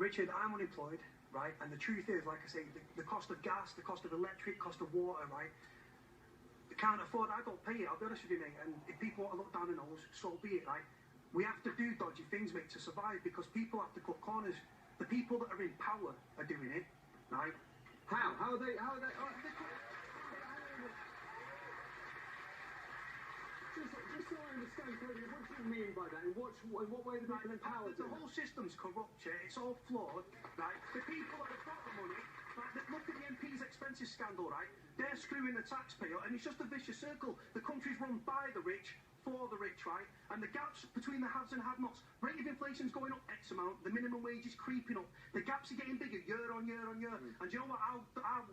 Richard, I'm unemployed, right? And the truth is, like I say, the cost of gas, the cost of electric, cost of water, right? They can't afford, I don't pay it, I'll be honest with you, mate. And if people want to look down the nose, so be it, right? We have to do dodgy things, mate, to survive, because people have to cut corners. The people that are in power are doing it, right? How are they? Just so I understand, Cody, what do you mean by that? In what way do people empower The whole system's corrupt, yeah? It's all flawed, right? The people that have got the money, like, look at the MP's expenses scandal, right? They're screwing the taxpayer, and it's just a vicious circle. The country's run by the rich, for the rich, right? And the gaps between the haves and have-nots, rate of inflation's going up X amount, the minimum wage is creeping up, the gaps are getting bigger year on year on year. And do you know what? I'll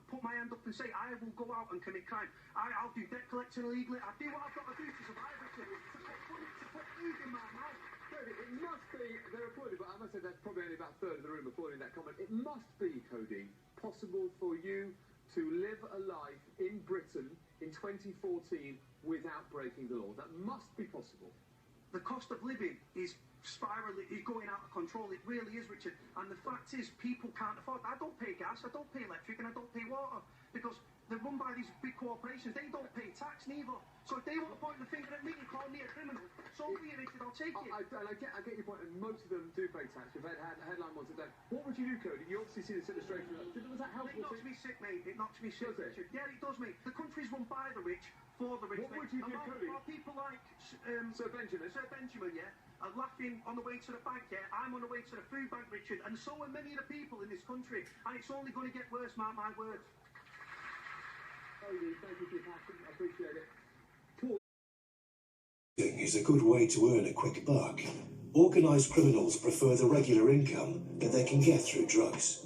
put my hand up and say, I will go out and commit crime. I'll do debt collection illegally. I do what I've got to do to survive, Richard. To put food in my mouth. It must be, they're applauding, but I must say that's probably only about a third of the room applauding that comment. It must be, Cody, possible for you to live a life in Britain in 2014 without breaking the law. That must be possible. The cost of living is spiraling, is going out of control. It really is, Richard. And the fact is, people can't afford. I don't pay gas, I don't pay electric, and I don't pay water, because they're run by these big corporations. They don't pay tax neither. So if they want to point the finger at me and call me a criminal, so be it, Richard, I'll take it. I get your point, and most of them do pay tax. We've had headline ones today. What would you do, Cody? You obviously see this illustration. Was that helpful? It knocks me sick, mate. It knocks me sick, Richard. Yeah, it does, mate. The country's run by the rich, for the rich. What would you do, Cody? People like Sir Benjamin, yeah, are laughing on the way to the bank, yeah. I'm on the way to the food bank, Richard, and so are many of the people in this country. And it's only going to get worse, mark my words. Cody, thank you for your passion. I appreciate it. Is a good way to earn a quick buck. Organised criminals prefer the regular income that they can get through drugs.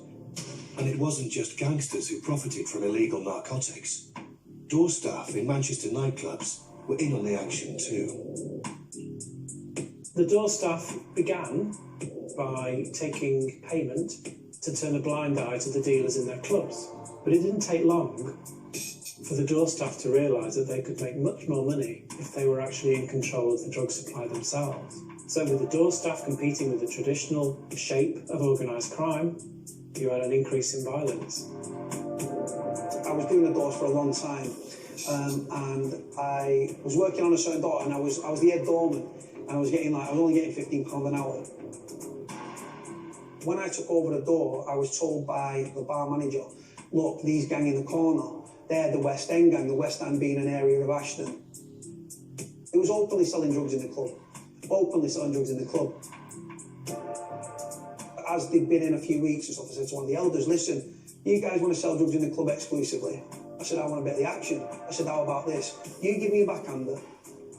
And it wasn't just gangsters who profited from illegal narcotics. Door staff in Manchester nightclubs were in on the action too. The door staff began by taking payment to turn a blind eye to the dealers in their clubs. But it didn't take long for the door staff to realise that they could make much more money if they were actually in control of the drug supply themselves. So with the door staff competing with the traditional shape of organised crime, you had an increase in violence. I was doing the doors for a long time, and I was working on a certain door, and I was the head doorman, and I was only getting £15 an hour. When I took over the door, I was told by the bar manager, look, these gang in the corner, they're the West End gang, the West End being an area of Ashton. It was openly selling drugs in the club. As they'd been in a few weeks and stuff, I said to one of the elders, listen, you guys want to sell drugs in the club exclusively? I said, I want to bet the action. I said, how about this? You give me a backhander.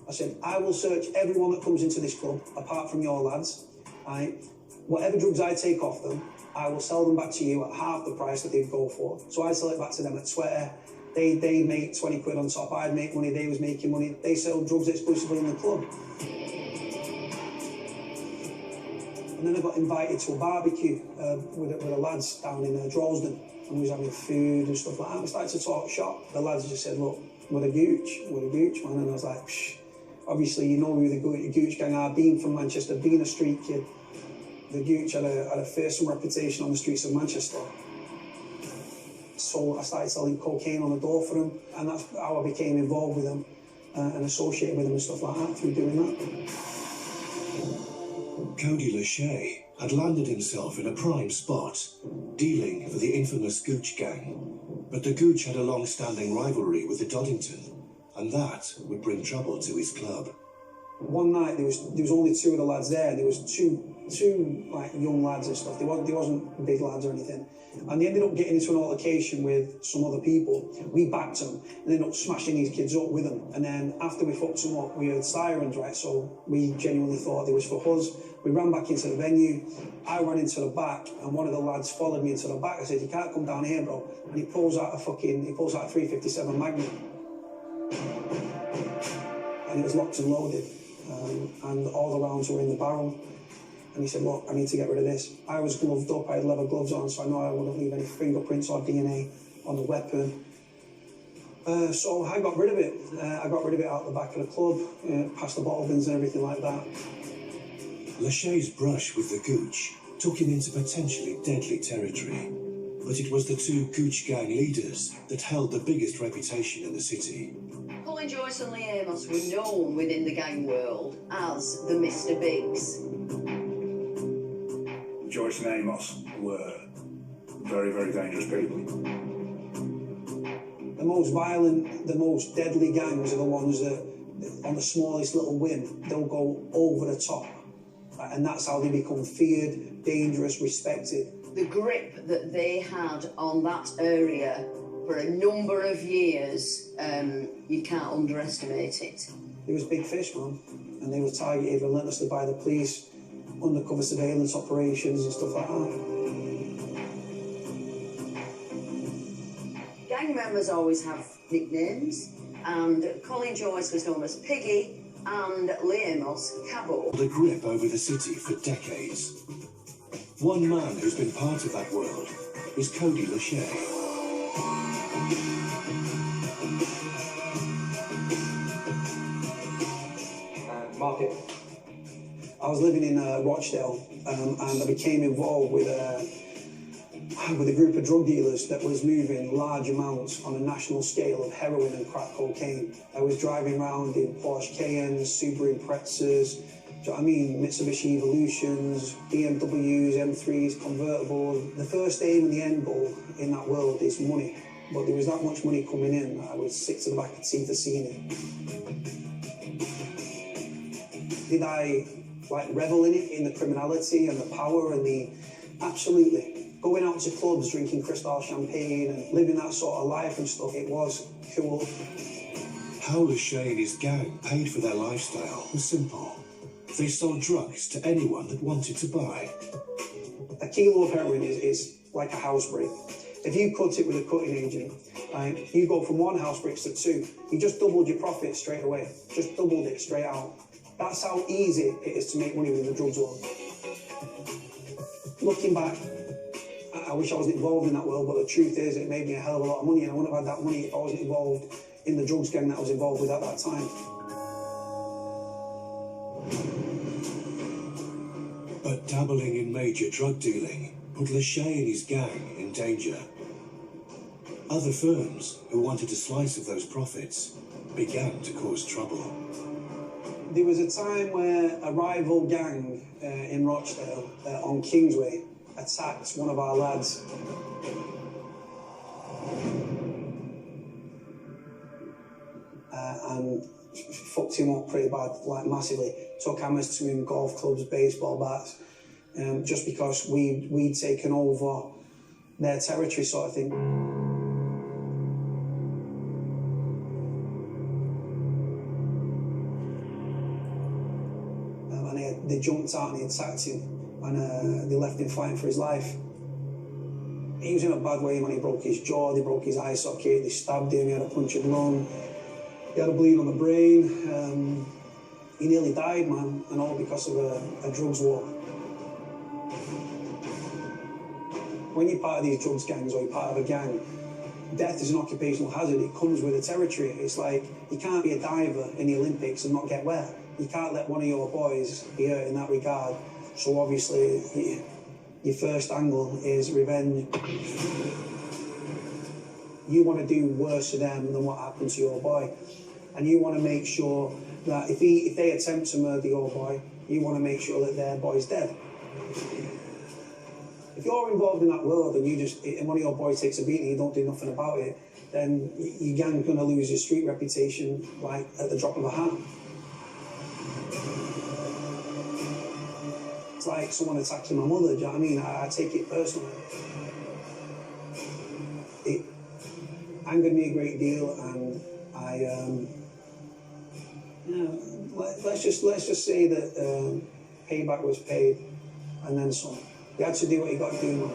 I said, I will search everyone that comes into this club, apart from your lads. Right? Whatever drugs I take off them, I will sell them back to you at half the price that they'd go for. So I sell it back to them at sweater. They make 20 quid on top. I'd make money, they was making money. They sell drugs exclusively in the club. And then I got invited to a barbecue with the lads down in Droylsden, and we was having food and stuff like that. We started to talk shop. The lads just said, look, we're the gooch, man. And I was like, psh. Obviously, you know who the gooch gang are. Being from Manchester, being a street kid, the gooch had a fearsome reputation on the streets of Manchester. So I started selling cocaine on the door for them, and that's how I became involved with them and associated with them and stuff like that through doing that. Cody Lachey had landed himself in a prime spot, dealing for the infamous Gooch gang. But the Gooch had a long-standing rivalry with the Doddington, and that would bring trouble to his club. One night there was only two of the lads there. There was two like young lads and stuff. They wasn't big lads or anything. And they ended up getting into an altercation with some other people. We backed them and ended up smashing these kids up with them. And then after we fucked them up, we heard sirens, right? So we genuinely thought it was for us. We ran back into the venue. I ran into the back, and one of the lads followed me into the back. I said, "You can't come down here, bro." And he pulls out a 357 Magnum, and it was locked and loaded, and all the rounds were in the barrel. And he said, "Look, I need to get rid of this." I was gloved up, I had leather gloves on, so I know I wouldn't leave any fingerprints or DNA on the weapon. So I got rid of it. I got rid of it out the back of the club, past the bottle bins and everything like that. Lachey's brush with the Gooch took him into potentially deadly territory. But it was the two Gooch gang leaders that held the biggest reputation in the city. Colin Joyce and Lee Amos were known within the gang world as the Mr. Bigs. Joyce and Amos were very, very dangerous people. The most violent, the most deadly gangs are the ones that, on the smallest little whim, they'll go over the top. And that's how they become feared, dangerous, respected. The grip that they had on that area for a number of years, you can't underestimate it. It was big fish, man. And they were targeted relentlessly by the police, undercover surveillance operations and stuff like that. Gang members always have nicknames, and Colin Joyce was known as Piggy and Lee Amos Cabo. The grip over the city for decades. One man who's been part of that world is Cody Lachey. Market. I was living in Rochdale, and I became involved with a group of drug dealers that was moving large amounts on a national scale of heroin and crack cocaine. I was driving around in Porsche Cayennes, Subaru Imprezas, do you know what I mean? Mitsubishi Evolutions, BMWs, M3s, convertibles. The first aim and the end goal in that world is money. But there was that much money coming in that I was sick to the back of the teeth of seeing it. Did I revel in it, in the criminality and the power and the... Absolutely. Going out to clubs, drinking Cristal champagne and living that sort of life and stuff, it was cool. How Lachey and his gang paid for their lifestyle was simple. They sold drugs to anyone that wanted to buy. A kilo of heroin is like a house brick. If you cut it with a cutting agent, right, you go from 1 house bricks to 2, you just doubled your profit straight away. Just doubled it straight out. That's how easy it is to make money with the drugs world. Looking back, I wish I wasn't involved in that world, but the truth is it made me a hell of a lot of money, and I wouldn't have had that money if I wasn't involved in the drugs gang that I was involved with at that time. But dabbling in major drug dealing put Lachey and his gang in danger. Other firms who wanted a slice of those profits began to cause trouble. There was a time where a rival gang in Rochdale on Kingsway attacked one of our lads. And fucked him up pretty bad, massively. Took hammers to him, golf clubs, baseball bats, just because we'd taken over their territory, sort of thing. They jumped out and they attacked him, and they left him fighting for his life. He was in a bad way, man. He broke his jaw, they broke his eye socket, they stabbed him, he had a punctured lung, he had a bleed on the brain. He nearly died, man, and all because of a drugs war. When you're part of these drugs gangs or you're part of a gang, death is an occupational hazard. It comes with the territory. It's like you can't be a diver in the Olympics and not get wet. You can't let one of your boys be hurt in that regard. So obviously, your first angle is revenge. You want to do worse to them than what happened to your boy. And you want to make sure that if they attempt to murder your boy, you want to make sure that their boy's dead. If you're involved in that world and and one of your boys takes a beating and you don't do nothing about it, then your gang's going to lose your street reputation at the drop of a hat. It's like someone attacking my mother, do you know what I mean? I take it personally. It angered me a great deal, and let's just say that payback was paid, and then some. You had to do what you got to do, man.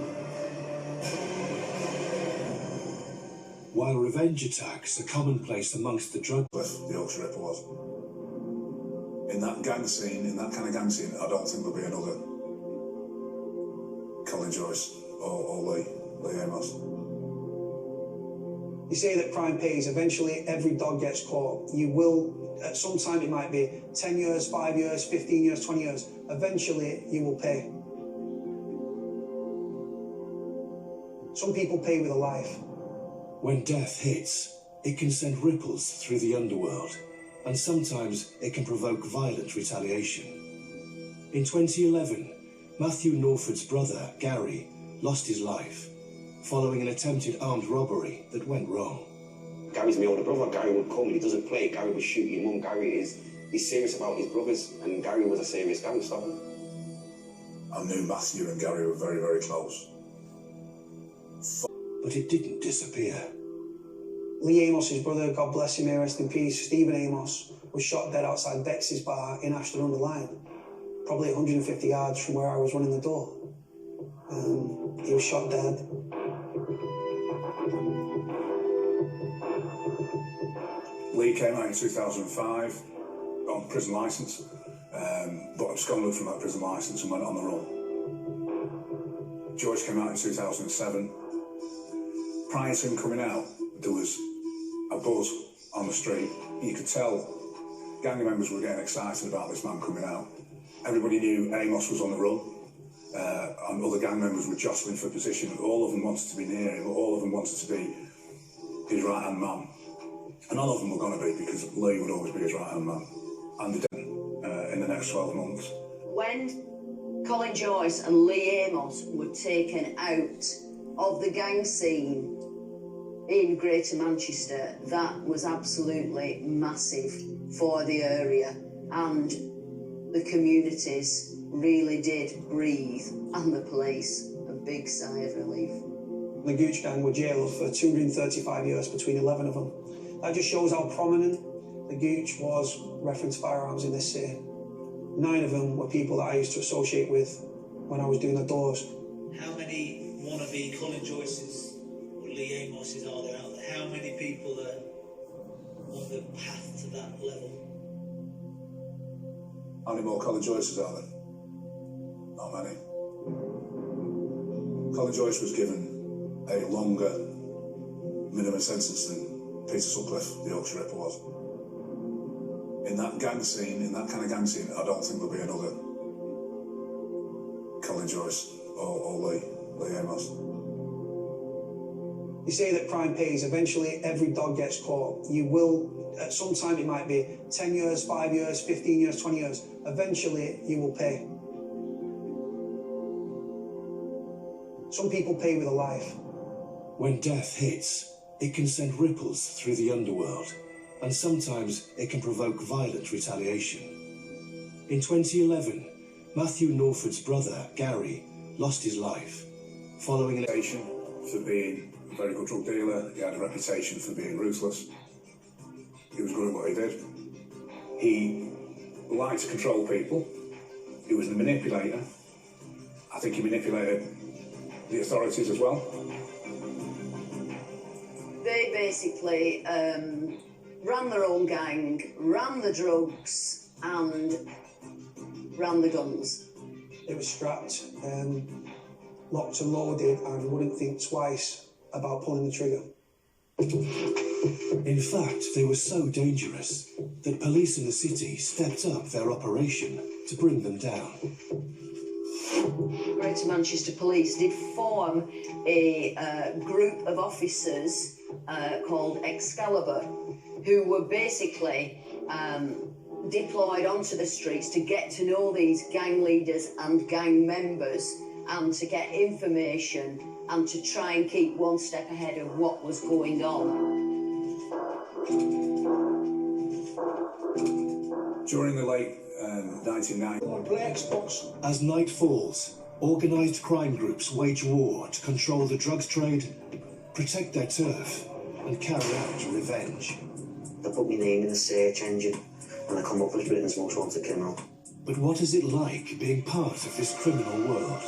While revenge attacks are commonplace amongst the drug... The Yorkshire Ripper was. In that gang scene, in that kind of gang scene, I don't think there'll be another Colin Joyce or Lee Amos. You say that crime pays. Eventually, every dog gets caught. You will, at some time it might be 10 years, 5 years, 15 years, 20 years. Eventually, you will pay. Some people pay with a life. When death hits, it can send ripples through the underworld, and sometimes it can provoke violent retaliation. In 2011, Matthew Norford's brother, Gary, lost his life following an attempted armed robbery that went wrong. Gary's my older brother. Gary would come and he doesn't play. Gary would shoot your mum. He's serious about his brothers, and Gary was a serious gangster. I knew Matthew and Gary were very, very close. But it didn't disappear. Lee Amos's brother, God bless him, may rest in peace, Stephen Amos, was shot dead outside Bex's bar in Ashton-under-Lyne, probably 150 yards from where I was running the door. He was shot dead. Lee came out in 2005 on prison licence, but absconded from that prison licence and went on the run. Joyce came out in 2007. Prior to him coming out, there was a buzz on the street. You could tell gang members were getting excited about this man coming out. Everybody knew Amos was on the run, and other gang members were jostling for position. All of them wanted to be near him, all of them wanted to be his right-hand man. And none of them were going to be, because Lee would always be his right-hand man. And they didn't in the next 12 months. When Colin Joyce and Lee Amos were taken out of the gang scene in Greater Manchester, that was absolutely massive for the area, and the communities really did breathe, and the police a big sigh of relief. The Gooch gang were jailed for 235 years, between 11 of them. That just shows how prominent the Gooch was, reference firearms in this city. 9 of them were people that I used to associate with when I was doing the doors. How many wannabe Colin Joyces or Lee Amoses are there out there? How many people are on the path to that level? How many more Colin Joyces are there? Not many. Colin Joyce was given a longer minimum sentence than Peter Sutcliffe, the Yorkshire Ripper, was. In that gang scene, in that kind of gang scene, I don't think there'll be another Colin Joyce or Lee Amos. You say that crime pays. Eventually, every dog gets caught. You will, at some time it might be 10 years, 5 years, 15 years, 20 years. Eventually, you will pay. Some people pay with a life. When death hits, it can send ripples through the underworld, and sometimes it can provoke violent retaliation. In 2011, Matthew Norford's brother, Gary, lost his life following an reputation for being a very good drug dealer. He had a reputation for being ruthless. He was good at what he did. He liked to control people. He was a manipulator. I think he manipulated the authorities as well. They basically ran their own gang, ran the drugs, and ran the guns. They were strapped, locked and loaded, and wouldn't think twice about pulling the trigger. In fact, they were so dangerous that police in the city stepped up their operation to bring them down. Greater Manchester Police did form a group of officers called Excalibur, who were basically deployed onto the streets to get to know these gang leaders and gang members, and to get information and to try and keep one step ahead of what was going on. During the late 1990s, as night falls, organised crime groups wage war to control the drugs trade, protect their turf, and carry out revenge. They put my name in the search engine and I come up as Britain's most wanted criminal. But what is it like being part of this criminal world?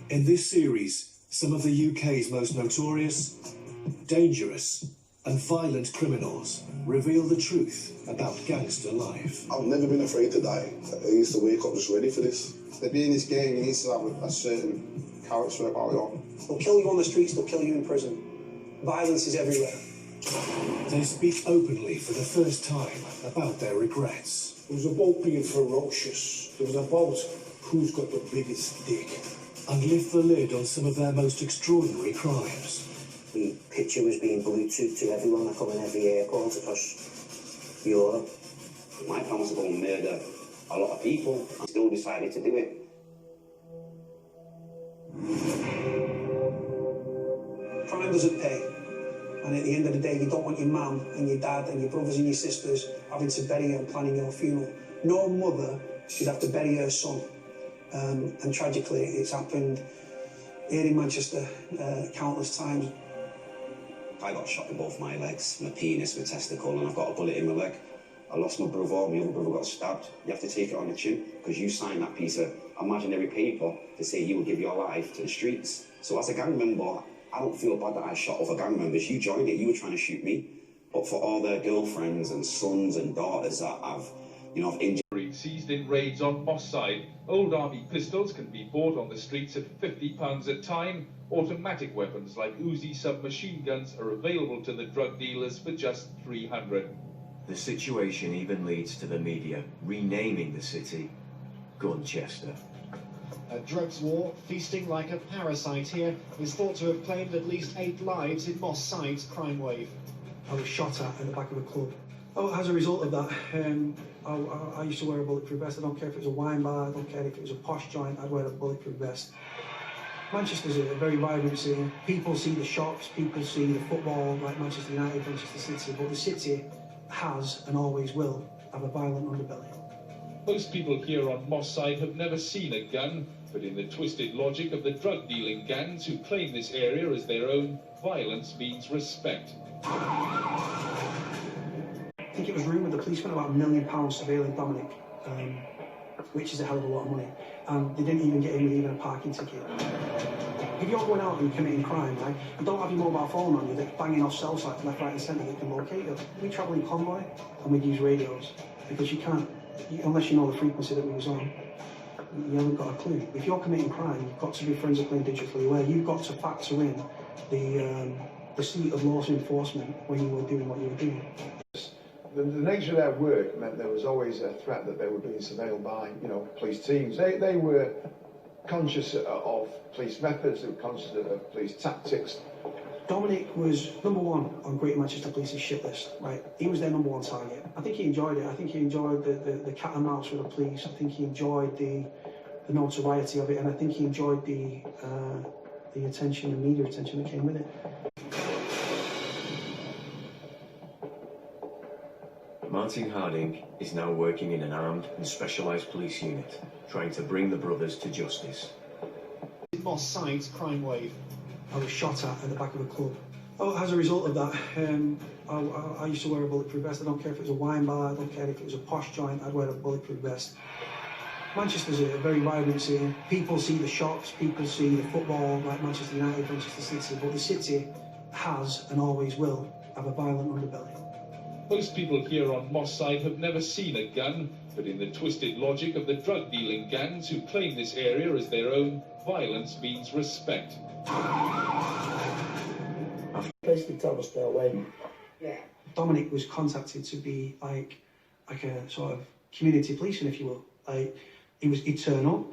In this series, some of the UK's most notorious, dangerous, and violent criminals reveal the truth about gangster life. I've never been afraid to die. I used to wake up just ready for this. To be in this game, you need to have a certain character about you. They'll kill you on the streets, they'll kill you in prison. Violence is everywhere. They speak openly for the first time about their regrets. It was about being ferocious. It was about who's got the biggest dick. and lift the lid on some of their most extraordinary crimes. The picture was being Bluetoothed to everyone that come in every airport across Europe. My plan was to go and murder a lot of people. I still decided to do it. Crime doesn't pay. And at the end of the day, you don't want your mum and your dad and your brothers and your sisters having to bury you and planning your funeral. No mother should have to bury her son. And tragically, it's happened here in Manchester countless times. I got shot in both my legs, my penis, my testicle, and I've got a bullet in my leg. I lost my brother, my other brother got stabbed. You have to take it on the chin, because you signed that piece of imaginary paper to say you will give your life to the streets. So as a gang member, I don't feel bad that I shot other gang members. You joined it, you were trying to shoot me. But for all their girlfriends and sons and daughters that have injured. Seized in raids on Moss Side, old army pistols can be bought on the streets at £50 a time. Automatic weapons like Uzi submachine guns are available to the drug dealers for just £300. The situation even leads to the media renaming the city Gunchester. A drugs war, feasting like a parasite here, is thought to have claimed at least 8 lives in Moss Side's crime wave. I was shot at the back of a club. Oh, as a result of that, I used to wear a bulletproof vest. I don't care if it was a wine bar, I don't care if it was a posh joint, I'd wear a bulletproof vest. Manchester's a very vibrant city. People see the shops, people see the football, like Manchester United, Manchester City, but the city has and always will have a violent underbelly. Most people here on Moss Side have never seen a gun, but in the twisted logic of the drug-dealing gangs who claim this area as their own, violence means respect. I think it was rumoured the police spent about £1 million surveilling Dominic, which is a hell of a lot of money, and they didn't even get him with even a parking ticket. If you're going out and committing crime, right, and don't have your mobile phone on you, that's banging off cell sites left, right and centre that can locate you. We travel in convoy and we'd use radios, because you can't, unless you know the frequency that we was on, you haven't got a clue. If you're committing crime, you've got to be forensically and digitally aware. You've got to factor in the seat of law enforcement when you were doing what you were doing. The nature of their work meant there was always a threat that they were being surveilled by, police teams. They were conscious of police methods, they were conscious of police tactics. Dominic was #1 on Greater Manchester Police's shit list, right? He was their #1 target. I think he enjoyed it. I think he enjoyed the cat and mouse with the police. I think he enjoyed the notoriety of it, and I think he enjoyed the attention, the media attention that came with it. Martin Harding is now working in an armed and specialised police unit, trying to bring the brothers to justice. Moss Side's crime wave. I was shot at the back of a club. Oh, as a result of that, I used to wear a bulletproof vest. I don't care if it was a wine bar, I don't care if it was a posh joint, I'd wear a bulletproof vest. Manchester's a very vibrant city. People see the shops, people see the football, like Manchester United, Manchester City, but the city has and always will have a violent underbelly. Most people here on Moss Side have never seen a gun, but in the twisted logic of the drug-dealing gangs who claim this area as their own, violence means respect. Basically tell us stay away. Yeah. Dominic was contacted to be like a sort of community policing, if you will. Like he'd turn up,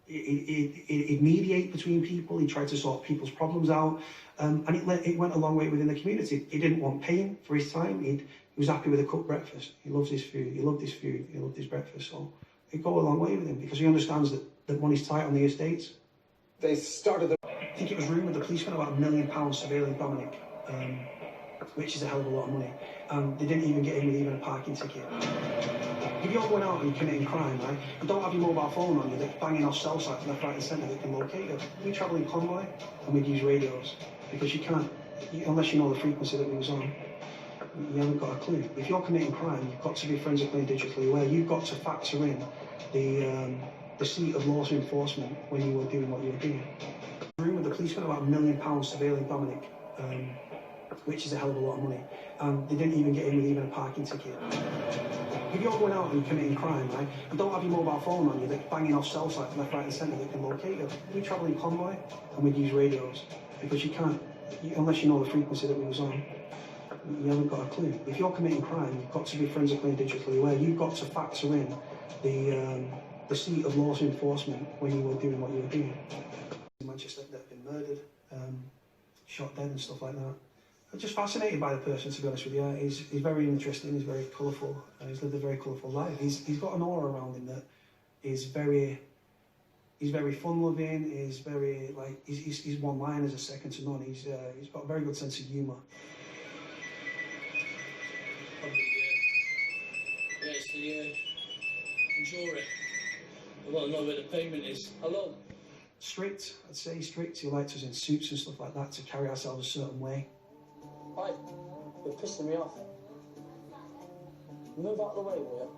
he'd mediate between people, he tried to sort people's problems out, and it went a long way within the community. He didn't want paying for his time. He was happy with a cooked breakfast. He loves his food. He loved his food. He loved his breakfast. So it'd go a long way with him because he understands that money's tight on the estates. They started. I think it was rumoured the police spent about £1 million surveilling Dominic, which is a hell of a lot of money, and they didn't even get him with even a parking ticket. If you're going out and committing crime, right, and don't have your mobile phone on you, that's banging off cell sites left, right and centre that can locate you. We travel in convoy and we'd use radios, because you can't, unless you know the frequency that we was on, you haven't got a clue. If you're committing crime, you've got to be forensically and digitally aware. You've got to factor in the seat of law enforcement when you were doing what you were doing. The police spent about £1 million surveilling Dominic, which is a hell of a lot of money, and they didn't even get him with even a parking ticket. If you're going out and committing crime, right, and don't have your mobile phone on you, that's banging off cell sites left, right and centre that can locate you. We travel in convoy and we'd use radios, because you can't, unless you know the frequency that we was on, you haven't got a clue. If you're committing crime, you've got to be forensically and digitally aware. You've got to factor in the the seat of law enforcement when you were doing what you were doing. In Manchester, that have been murdered, shot dead and stuff like that. I'm just fascinated by the person, to be honest with you. He's very interesting, he's very colourful, he's lived a very colourful life. He's got an aura around him that is very fun-loving, he's very, like, he's one-liners are second to none. He's got a very good sense of humour. Yeah, it's the jury. I want to know where the payment is. Hello? Strict, I'd say strict. He likes us in suits and stuff like that to carry ourselves a certain way. Right, you're pissing me off. Move out of the way, will you?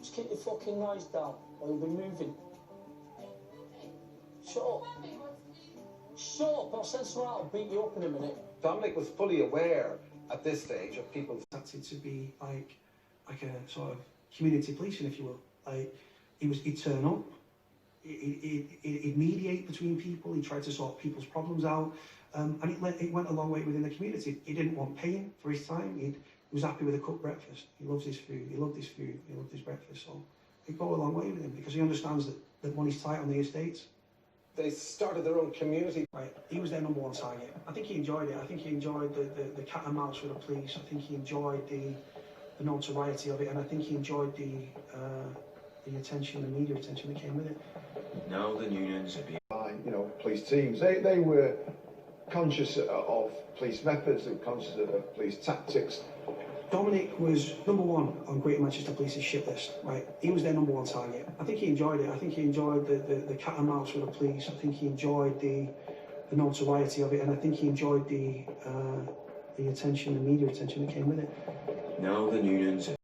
Just keep your fucking noise down, or you'll be moving. Shut up. Shut up, I'll send someone out, I'll beat you up in a minute. Dominic was fully aware at this stage of people acted to be like a sort of community policing, if you will. Like he'd turn up, he'd mediate between people, he tried to sort people's problems out, and it went a long way within the community. He didn't want paying for his time. He was happy with a cooked breakfast. He loves his food. He loved his food. He loved his breakfast. So it'd go a long way with him because he understands that money's tight on the estates. They started their own community. Right, he was their #1 target. I think he enjoyed it. I think he enjoyed the cat and mouse with the police. I think he enjoyed the notoriety of it, and I think he enjoyed the attention, the media attention that came with it. Now the unions are being... You know, police teams, they were conscious of police methods, they were conscious of police tactics. Dominic was #1 on Greater Manchester Police's shit list, right? He was their #1 target. I think he enjoyed it. I think he enjoyed the cat and mouse with the police. I think he enjoyed the notoriety of it, and I think he enjoyed the attention, the media attention that came with it. Now the unions are